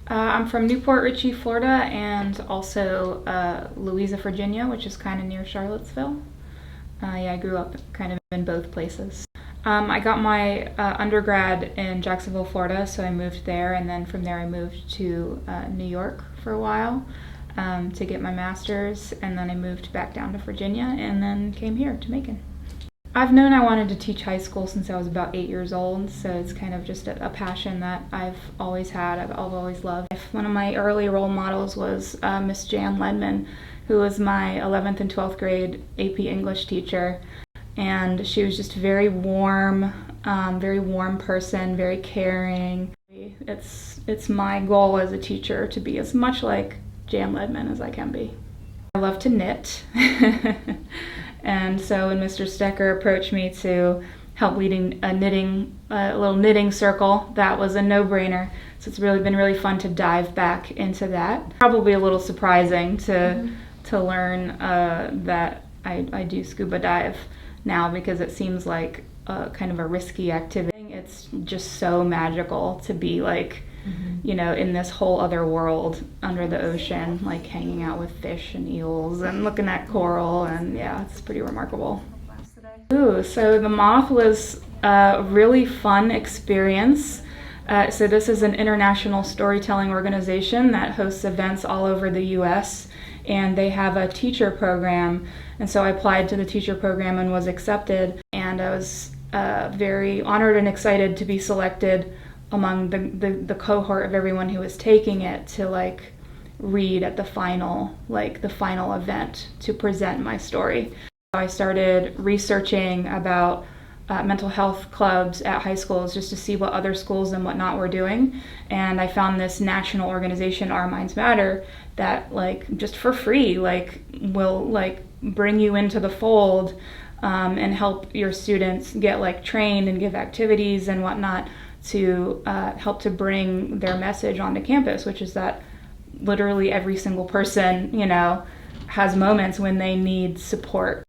I'm from Newport Richey, Florida, and also Louisa, Virginia, which is kind of near Charlottesville. Yeah, I grew up kind of in both places. I got my undergrad in Jacksonville, Florida, so I moved there, and then from there I moved to New York for a while to get my master's, and then I moved back down to Virginia, and then came here to Macon. I've known I wanted to teach high school since I was about 8 years old, so it's kind of just a passion that I've always had, I've always loved. One of my early role models was Miss Jan Ledman, who was my 11th and 12th grade AP English teacher, and she was just very warm person, very caring. It's my goal as a teacher to be as much like Jan Ledman as I can be. I love to knit. And so when Mr. Stecker approached me to help leading a little knitting circle, that was a no-brainer. So it's really been really fun to dive back into that. Probably a little surprising to learn that I do scuba dive now, because it seems like kind of a risky activity. It's just so magical to be like, in this whole other world under the ocean, like hanging out with fish and eels and looking at coral, and yeah, it's pretty remarkable. Ooh, so the Moth was a really fun experience. So this is an international storytelling organization that hosts events all over the U.S., and they have a teacher program, and so I applied to the teacher program and was accepted, and I was very honored and excited to be selected among the cohort of everyone who was taking it to like read at the final event to present my story. I started researching about mental health clubs at high schools just to see what other schools and whatnot were doing, and I found this national organization, Our Minds Matter, that like just for free will like bring you into the fold and help your students get like trained and give activities and whatnot to help to bring their message onto campus, which is that literally every single person, has moments when they need support.